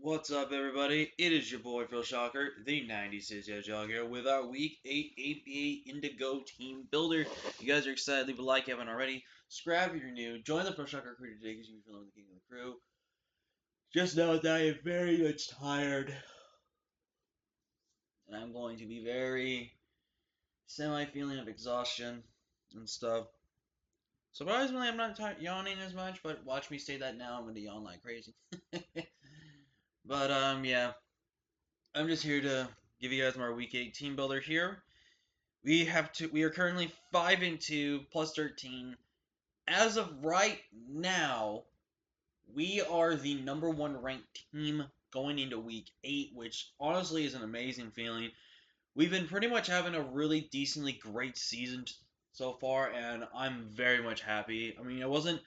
What's up, everybody? It is your boy Phil Shocker, the 96 Hedgehog here with our Week 8 APA Indigo Team Builder. You guys are excited? Leave a like if you haven't already. Subscribe if you're new. Join the Phil Shocker crew today because you'll be feeling the king of the crew. Just know that I am very much tired, and I'm going to be very semi-feeling of exhaustion and stuff. Surprisingly, I'm not yawning as much, but watch me say that now. I'm going to yawn like crazy. But yeah. I'm just here to give you guys my week 8 team builder here. We are currently 5-2 plus 13. As of right now, we are the number one ranked team going into week 8, which honestly is an amazing feeling. We've been pretty much having a really decently great season so far, and I'm very much happy. I mean, I wasn't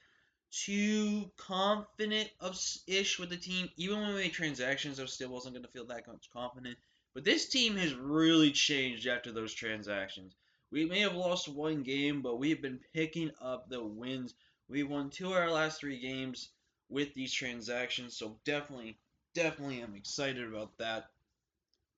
too confident of ish with the team. Even when we made transactions, I still wasn't going to feel that much confident. But this team has really changed after those transactions. We may have lost one game, but we've been picking up the wins. We won 2 of our last 3 games with these transactions, so definitely, I'm excited about that.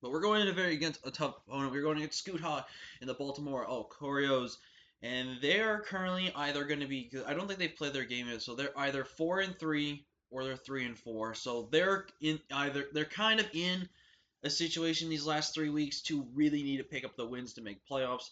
But we're going against a tough opponent. We're going against Scoot Hawk in the Baltimore Coreos, and they're currently either going to be. I don't think they've played their game yet, so they're either 4-3 or they're 3-4. So they're kind of in a situation these last 3 weeks to really need to pick up the wins to make playoffs,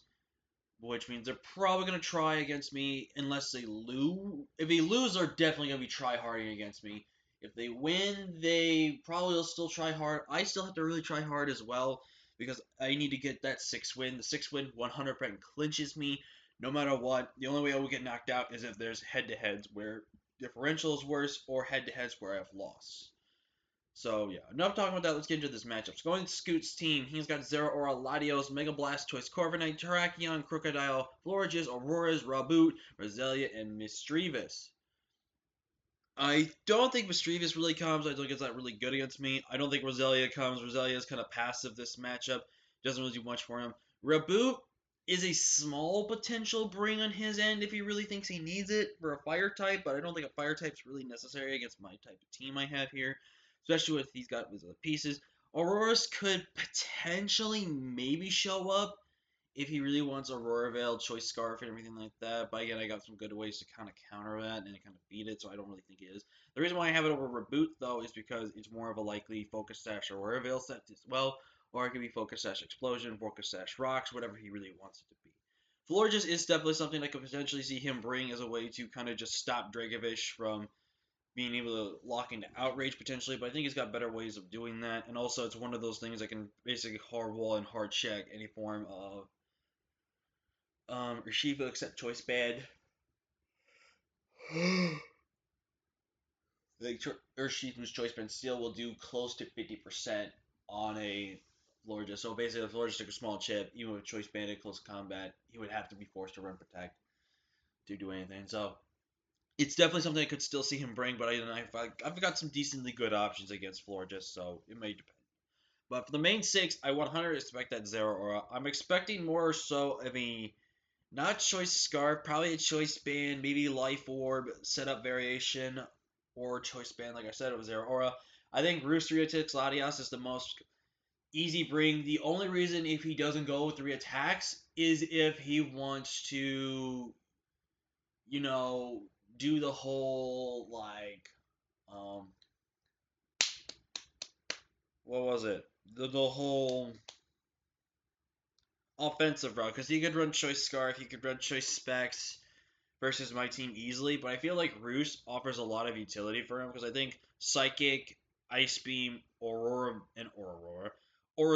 which means they're probably going to try against me unless they lose. If they lose, they're definitely going to be try harding against me. If they win, they probably will still try hard. I still have to really try hard as well because I need to get that 6 win. The 6 win 100% clinches me no matter what. The only way I will get knocked out is if there's head-to-heads where differential is worse or head-to-heads where I've lost. So yeah, enough talking about that. Let's get into this matchup. So going to Scoot's team, he's got Zero Aura, Latios, Mega Blastoise, Corviknight, Terrakion, Crocodile, Florges, Auroras, Raboot, Roselia, and Misdreavus. I don't think Misdreavus really comes. I don't think it's that really good against me. I don't think Roselia comes. Roselia is kind of passive this matchup. Doesn't really do much for him. Raboot is a small potential bring on his end if he really thinks he needs it for a fire type, but I don't think a fire type's really necessary against my type of team I have here, especially with he's got his other pieces. Auroras could potentially maybe show up if he really wants Aurora Veil, Choice Scarf, and everything like that. But again, I got some good ways to kind of counter that and kind of beat it, so I don't really think it is. The reason why I have it over Reboot, though, is because it's more of a likely Focus Sash Aurora Veil set as well, or it could be Focus Sash Explosion, Focus Sash Rocks, whatever he really wants it to be. Florges is definitely something I could potentially see him bring as a way to kind of just stop Dragovish from being able to lock into Outrage potentially, but I think he's got better ways of doing that. And also, it's one of those things that can basically hard wall and hard check any form of Urshifu except Choice Band. Like Urshifu's Choice Band still will do close to 50% on a Florida. So basically, if Florida took a small chip, even with Choice Band in close combat, he would have to be forced to run protect to do anything. So it's definitely something I could still see him bring, but I've got some decently good options against Florida, so it may depend. But for the main 6, I 100 expect that Zero Aura. I'm expecting more so of a not Choice Scarf, probably a Choice Band, maybe Life Orb setup variation, or Choice Band, like I said, it was Zero Aura. I think Roosteriotics Latias is the most easy bring. The only reason if he doesn't go with 3 attacks is if he wants to, you know, do the whole, like, um, what was it? The whole offensive route, because he could run Choice Scarf, he could run Choice Specs, versus my team easily, but I feel like Roost offers a lot of utility for him because I think Psychic, Ice Beam, Aura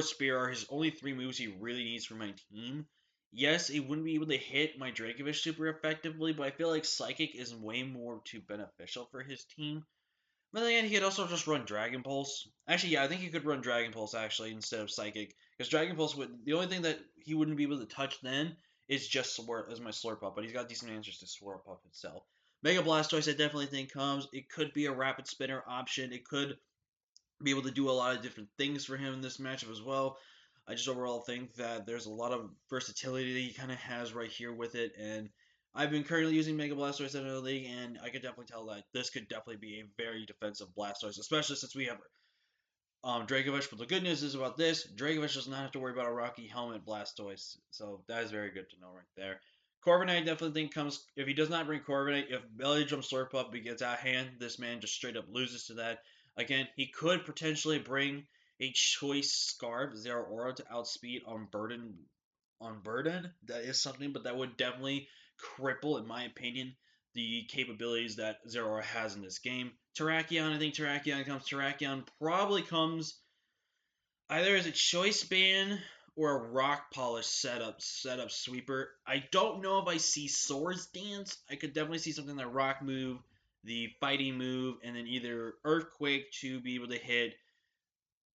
Spear are his only 3 moves he really needs for my team. Yes, he wouldn't be able to hit my Dracovish super effectively, but I feel like Psychic is way more too beneficial for his team. But then again, he could also just run Dragon Pulse. Actually, yeah, I think he could run Dragon Pulse actually instead of Psychic, because Dragon Pulse would the only thing that he wouldn't be able to touch then is just Slurp as my Slurp up, but he's got decent answers to Slurp up itself. Mega Blastoise, I definitely think comes. It could be a Rapid Spinner option. It could be able to do a lot of different things for him in this matchup as well. I just overall think that there's a lot of versatility that he kind of has right here with it, and I've been currently using Mega Blastoise in the league, and I could definitely tell that this could definitely be a very defensive Blastoise, especially since we have Dragovich. But the good news is about this, Dragovich does not have to worry about a Rocky Helmet Blastoise. So that is very good to know right there. Corviknight definitely think comes if he does not bring Corviknight, if Belly Drum Slurp Up gets out of hand, this man just straight up loses to that. Again, he could potentially bring a choice Scarf Zero Aura to outspeed on Burden. That is something, but that would definitely cripple, in my opinion, the capabilities that Zero Aura has in this game. Terrakion, I think Terrakion probably comes either as a choice ban or a rock polish setup sweeper. I don't know if I see Swords Dance. I could definitely see something like rock move, the fighting move, and then either earthquake to be able to hit.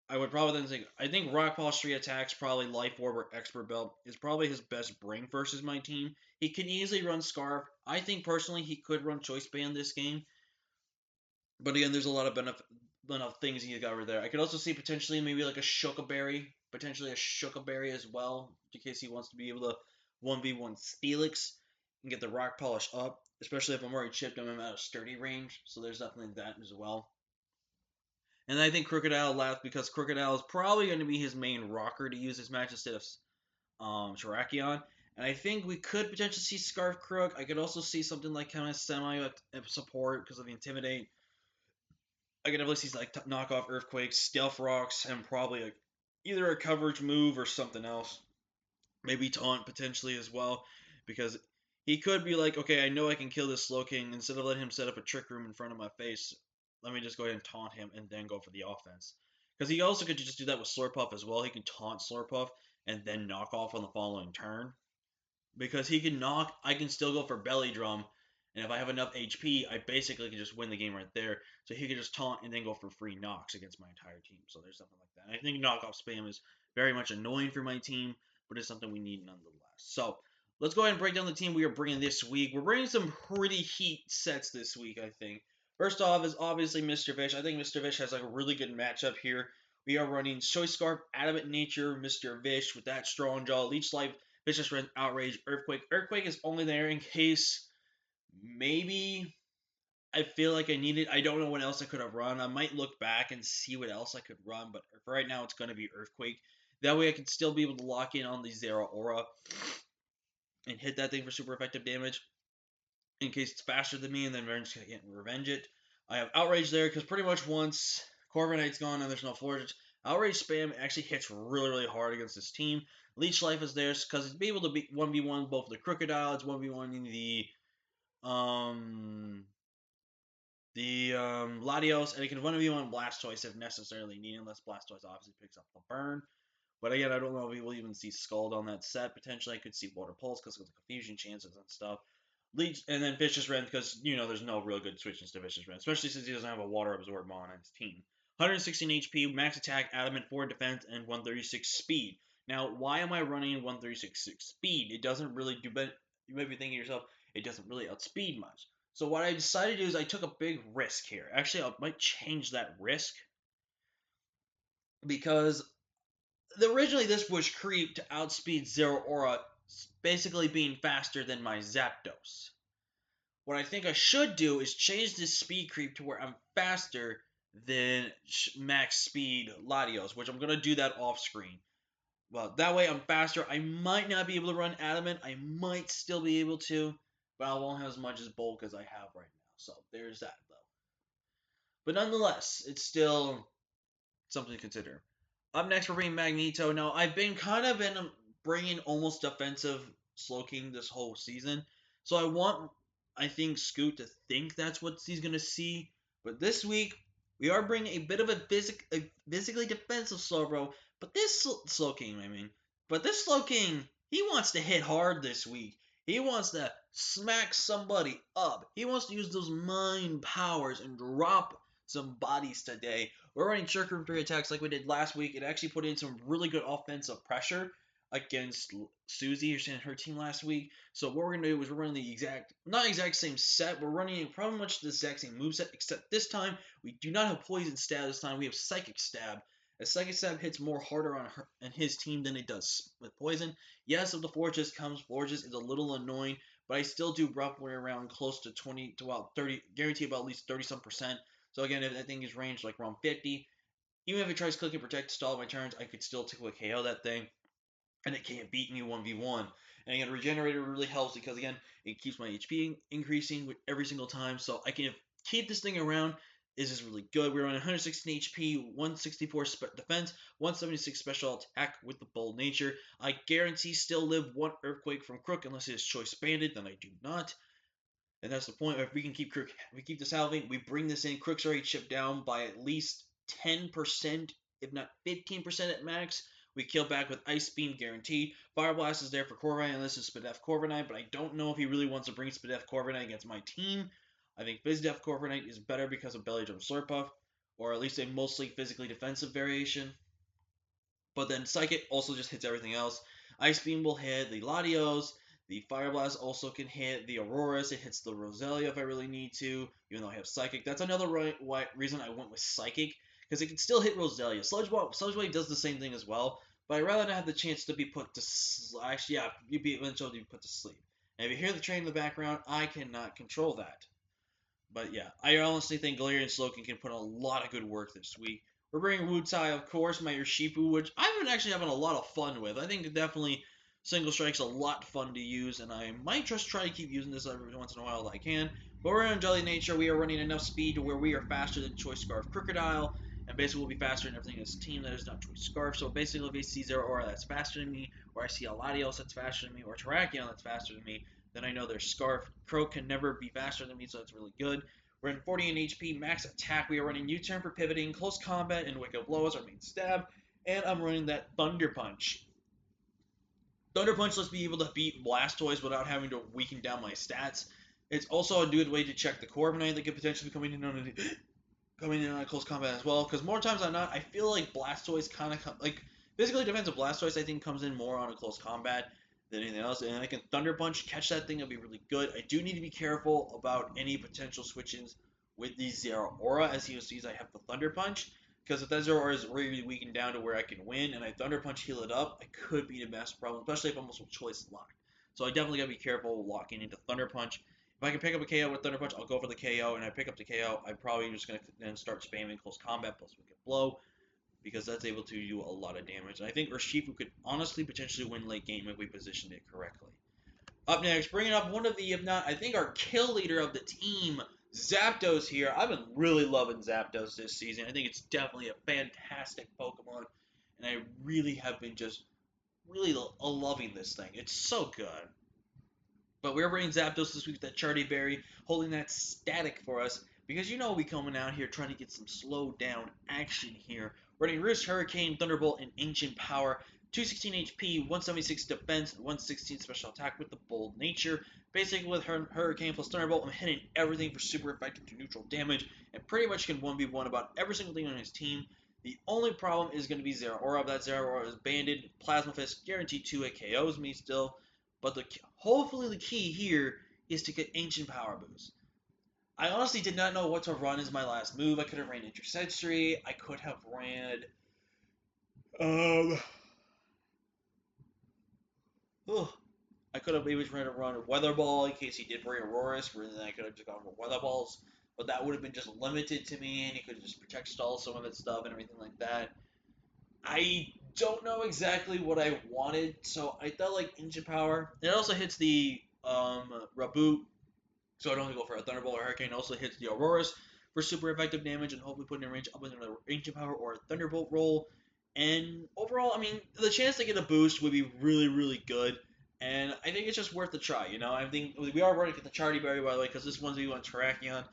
I would probably then think I think rock polish 3 attacks, probably life orb or expert belt is probably his best bring versus my team. He can easily run scarf. I think personally he could run choice band this game. But again, there's a lot of enough things you got over there. I could also see potentially maybe like a Shuckleberry as well, in case he wants to be able to 1v1 Steelix and get the rock polish up, especially if I'm already chipped him out of sturdy range. So there's definitely that as well. And I think Crocodile left because Crocodile is probably going to be his main rocker to use this match instead of Terrakion. And I think we could potentially see Scarf Crook. I could also see something like kind of semi support because of the Intimidate. I could definitely see like knockoff earthquakes, stealth rocks, and probably like either a coverage move or something else. Maybe taunt potentially as well, because he could be like, okay, I know I can kill this Slowking instead of letting him set up a trick room in front of my face. Let me just go ahead and taunt him and then go for the offense. Because he also could just do that with Slurpuff as well. He can taunt Slurpuff and then knock off on the following turn because he can knock. I can still go for belly drum, and if I have enough HP, I basically can just win the game right there. So he can just taunt and then go for free knocks against my entire team. So there's something like that. And I think knockoff spam is very much annoying for my team, but it's something we need nonetheless. So let's go ahead and break down the team we are bringing this week. We're bringing some pretty heat sets this week, I think. First off is obviously Mr. Fish. I think Mr. Fish has like a really good matchup here. We are running Choice Scarf, Adamant Nature, Mr. Fish with that strong jaw, Leech Life, Vicious Rent, Outrage, Earthquake. Earthquake is only there in case maybe I feel like I need it. I don't know what else I could have run. I might look back and see what else I could run, but for right now it's going to be Earthquake. That way I can still be able to lock in on the Zero Aura and hit that thing for super effective damage in case it's faster than me and then revenge it. I have Outrage there because pretty much once Corviknight's gone and there's no Florage, Outrage spam actually hits really, really hard against this team. Leech Life is there because it's be able to be 1v1 both the Crocodile, it's 1v1 in the Latios, and it can 1v1 Blastoise if necessarily needed, unless Blastoise obviously picks up the burn. But again, I don't know if we will even see Scald on that set. Potentially, I could see Water Pulse because of the confusion chances and stuff. Leech, and then Vicious Rend because, there's no real good switches to Vicious Rend, especially since he doesn't have a Water Absorb on his team. 116 HP, max attack, adamant 4 defense, and 136 speed. Now, why am I running 136 speed? It doesn't really do, but you might be thinking to yourself, it doesn't really outspeed much. So what I decided to do is I took a big risk here. Actually, I might change that risk because originally this was creep to outspeed Zero Aura, basically being faster than my Zapdos. What I think I should do is change this speed creep to where I'm faster than max speed Latios, which I'm going to do that off screen. Well, that way I'm faster. I might not be able to run Adamant. I might still be able to, but I won't have as much as bulk as I have right now. So there's that, though. But nonetheless, it's still something to consider. Up next, we're bringing Magneto. Now, I've been kind of in bringing almost defensive Slowking this whole season. So I think, Scoot to think that's what he's going to see. But this week, we are bringing a bit of a physically defensive Slowbro. But this Slowking, But this Slowking, he wants to hit hard this week. He wants to smack somebody up. He wants to use those mind powers and drop some bodies today. We're running Trick Room 3 attacks like we did last week. It actually put in some really good offensive pressure against Susie and her team last week. So what we're going to do is we're running the not exact same set. We're running pretty much the exact same moveset, except this time we do not have Poison Stab. This time we have Psychic Stab. A Psychic Stab hits more harder on her and his team than it does with Poison. Yes, if the Fortress comes, Fortress is a little annoying, but I still do roughly around close to 20 to about 30, guarantee about at least 30 some percent. So again, if that thing is ranged like around 50, Even if it tries click and protect to stall my turns, I could still tickle a KO that thing, and it can't beat me 1v1. And again, Regenerator really helps because, again, it keeps my HP increasing with every single time, so I can keep this thing around. Is just really good. We're on 116 HP, 164 defense, 176 special attack with the bold nature. I guarantee still live one earthquake from Crook unless it is choice banded, then I do not. And that's the point. If we can keep Crook, we keep this halving, we bring this in. Crook's already chipped down by at least 10%, if not 15% at max. We kill back with Ice Beam guaranteed. Fire Blast is there for Corviknight unless it's Spadef Corviknight, but I don't know if he really wants to bring Spadef Corviknight against my team. I think Bizdef Corviknight is better because of Belly Drum Slurpuff, or at least a mostly physically defensive variation. But then Psychic also just hits everything else. Ice Beam will hit the Latios. The Fire Blast also can hit the Auroras. It hits the Roselia if I really need to, even though I have Psychic. That's another reason I went with Psychic, because it can still hit Roselia. Sludge Wave does the same thing as well, but I'd rather not have the chance to be put to actually, yeah, you'd be eventually put to sleep. And if you hear the train in the background, I cannot control that. But yeah, I honestly think Galarian Slowking can put in a lot of good work this week. We're bringing Wutai, of course, my Urshifu, which I've been actually having a lot of fun with. I think definitely Single Strike's a lot fun to use, and I might just try to keep using this every once in a while that I can. But we're in Jelly Nature. We are running enough speed to where we are faster than Choice Scarf Crocodile, and basically we'll be faster than everything in this team that is not Choice Scarf. So basically, if I see Zero Aura that's faster than me, or I see a Latios that's faster than me, or Terrakion that's faster than me, then I know their Scarf. Croak can never be faster than me, so that's really good. We're in 40 in HP, max attack. We are running U-turn for pivoting, close combat, and Wicked Blow as our main stab. And I'm running that Thunder Punch. Thunder Punch lets me able to beat Blastoise without having to weaken down my stats. It's also a good way to check the Corviknight that could potentially be coming in on close combat as well. Because more times than not, I feel like Blastoise kind of like physically defensive Blastoise. I think comes in more on a close combat than anything else, and I can Thunder Punch catch that thing. It'll be really good. I do need to be careful about any potential switches with the Zero Aura. As you see, I have the Thunder Punch. Because if that Zero Aura is really weakened down to where I can win, and I Thunder Punch heal it up, I could be in a massive problem, especially if I'm also choice locked. So I definitely gotta be careful locking into Thunder Punch. If I can pick up a KO with Thunder Punch, I'll go for the KO, and I pick up the KO, I'm probably just going to then start spamming close combat plus Wicked Blow, because that's able to do a lot of damage. And I think Urshifu could honestly potentially win late game if we positioned it correctly. Up next, bringing up one of the, if not, I think our kill leader of the team, Zapdos here. I've been really loving Zapdos this season. I think it's definitely a fantastic Pokemon, and I really have been just really loving this thing. It's so good. But we're bringing Zapdos this week with that Charty Berry, holding that static for us, because you know we'll be coming out here trying to get some slow down action here. Running Roost, Hurricane, Thunderbolt, and Ancient Power. 216 HP, 176 defense, 116 special attack with the bold nature. Basically with Hurricane plus Thunderbolt, I'm hitting everything for super effective to neutral damage, and pretty much can 1v1 about every single thing on his team. The only problem is going to be Zero Aura. That Zero Aura is banded. Plasma Fist guaranteed 2-hit KOs me still. But hopefully the key here is to get Ancient Power Boost. I honestly did not know what to run as my last move. I could have ran Intersensory. I could have ran... Oh, I could have maybe tried to run a Weather Ball in case he did bring Auroras, and then I could have just gone for Weather Balls. But that would have been just limited to me, and he could just protect stall some of its stuff and everything like that. I don't know exactly what I wanted, so I felt like Ancient Power. It also hits the Raboot, so I don't have to go for a Thunderbolt or Hurricane. It also hits the Auroras for super effective damage and hopefully putting in range up with another Ancient Power or a Thunderbolt roll. And overall, I mean, the chance to get a boost would be really, really good. And I think it's just worth a try, you know? I think we are running to the Charty Berry, by the way, because this one's we on Terrakion.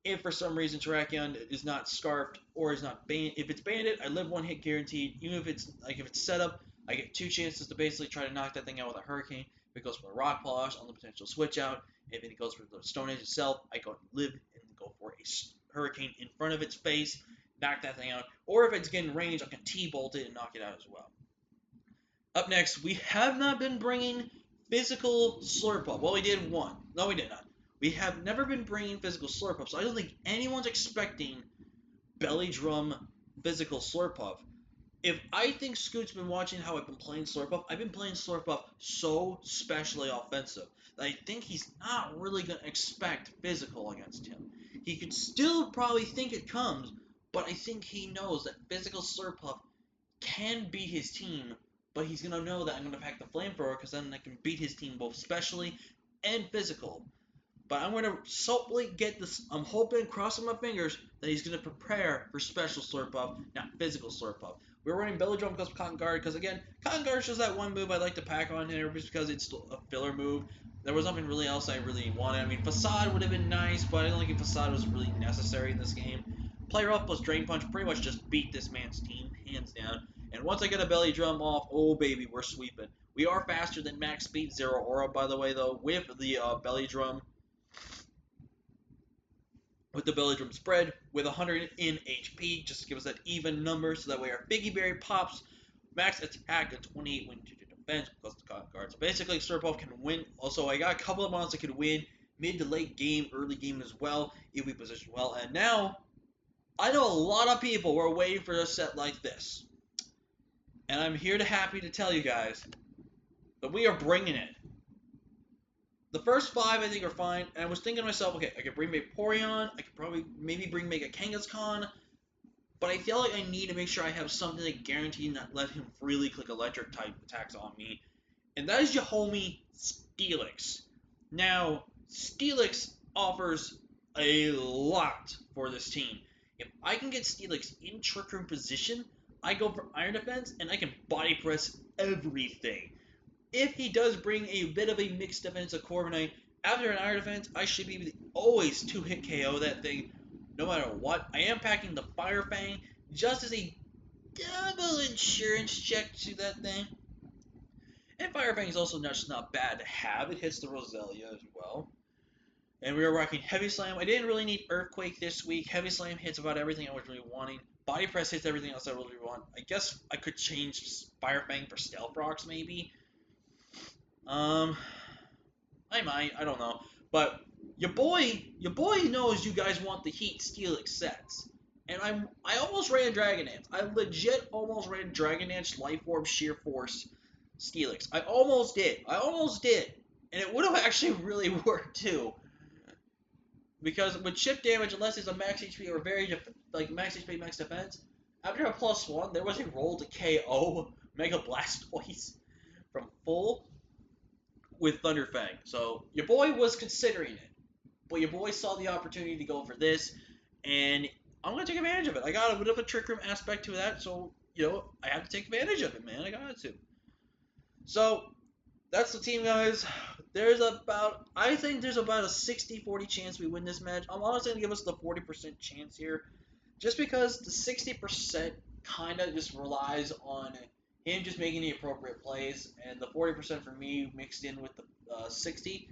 If for some reason Terrakion is not scarfed or is not banned, if it's banded, I live one hit guaranteed. Even if it's set up, I get two chances to basically try to knock that thing out with a Hurricane. If it goes for a Rock Polish on the potential switch out, if it goes for the Stone Edge itself, I go live and go for a Hurricane in front of its face, knock that thing out. Or if it's getting range, I can T-bolt it and knock it out as well. Up next, we have not been bringing physical Slurpup. Well, we did one. No, we did not. We have never been bringing physical Slurpup, so I don't think anyone's expecting Belly Drum physical Slurpup. If I think Scoot's been watching how I've been playing Slurpup, I've been playing Slurpup so specially offensive that I think he's not really going to expect physical against him. He could still probably think it comes, but I think he knows that physical Slurpuff can beat his team, but he's gonna know that I'm gonna pack the flamethrower because then I can beat his team both specially and physical. But I'm gonna solely get this. I'm hoping, crossing my fingers, that he's gonna prepare for special Slurpuff, not physical Slurpuff. We're running Belly Drum because Cotton Guard, because again, Cotton Guard is just that one move I like to pack on here just because it's a filler move. There was nothing really else I really wanted. I mean, Facade would have been nice, but I don't think Facade was really necessary in this game. Player Off plus Drain Punch pretty much just beat this man's team, hands down. And once I get a Belly Drum off, oh baby, we're sweeping. We are faster than max speed, Zero Aura, by the way, though, with the Belly Drum. With the Belly Drum spread, with 100 in HP, just to give us that even number, so that way our Biggie Berry pops, max attack, and 28 when to defense, plus the Cotton Guard. So basically, Slurpuff can win. Also, I got a couple of monsters that could win mid to late game, early game as well, if we position well. And now, I know a lot of people were waiting for a set like this. And I'm here to happy to tell you guys that we are bringing it. The first 5 I think are fine, and I was thinking to myself, okay, I could bring Vaporeon, I could probably maybe bring Mega Kangaskhan, but I feel like I need to make sure I have something that guarantees not let him freely click electric type attacks on me, and that is your homie Steelix. Now, Steelix offers a lot for this team. If I can get Steelix in Trick Room position, I go for Iron Defense, and I can body press everything. If he does bring a bit of a mixed defense of Corviknight, after an Iron Defense, I should be able to always 2-hit KO that thing, no matter what. I am packing the Fire Fang just as a double insurance check to that thing. And Fire Fang is also just not bad to have. It hits the Roselia as well. And we are rocking Heavy Slam. I didn't really need Earthquake this week. Heavy Slam hits about everything I was really wanting. Body Press hits everything else I really want. I guess I could change Fire Fang for Stealth Rocks maybe. I might, I don't know. But your boy knows you guys want the Heat Steelix sets. And I almost ran Dragon Dance. I legit almost ran Dragon Dance, Life Orb, Sheer Force, Steelix. I almost did. And it would have actually really worked too. Because with chip damage, unless it's a max HP or very like max HP, max defense, after a +1, there was a roll to KO Mega Blastoise from full with Thunderfang. So your boy was considering it, but your boy saw the opportunity to go for this, and I'm gonna take advantage of it. I got a bit of a trick room aspect to that, so I have to take advantage of it, man. I got to. So that's the team, guys. I think there's about a 60-40 chance we win this match. I'm honestly gonna give us the 40% chance here, just because the 60% kind of just relies on him just making the appropriate plays, and the 40% for me mixed in with the 60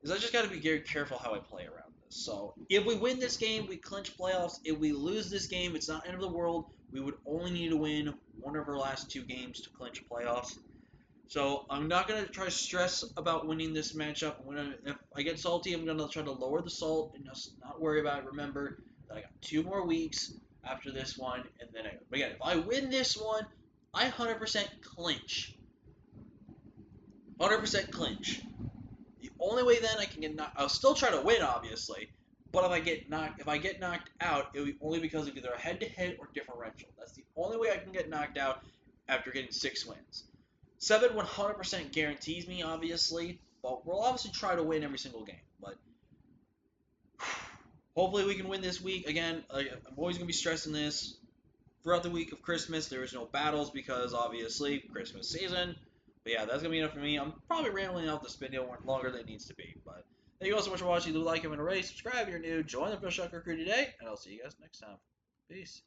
is I just got to be very careful how I play around this. So if we win this game, we clinch playoffs. If we lose this game, it's not end of the world. We would only need to win one of our last 2 games to clinch playoffs. So I'm not going to try to stress about winning this matchup. If I get salty, I'm going to try to lower the salt and just not worry about it. Remember that I got 2 more weeks after this one, and then but again, if I win this one, I 100% clinch. 100% clinch. The only way then I can get knocked, I'll still try to win, obviously, but if I get knocked out, it'll be only because of either a head-to-head or differential. That's the only way I can get knocked out after getting 6 wins. 7 100% guarantees me, obviously, but we'll obviously try to win every single game. But hopefully we can win this week. Again, I'm always going to be stressing this. Throughout the week of Christmas, there was no battles because, obviously, Christmas season. But yeah, that's going to be enough for me. I'm probably rambling out this video longer than it needs to be. But thank you all so much for watching. Do like, comment, already, subscribe if you're new. Join the Fish Shucker crew today, and I'll see you guys next time. Peace.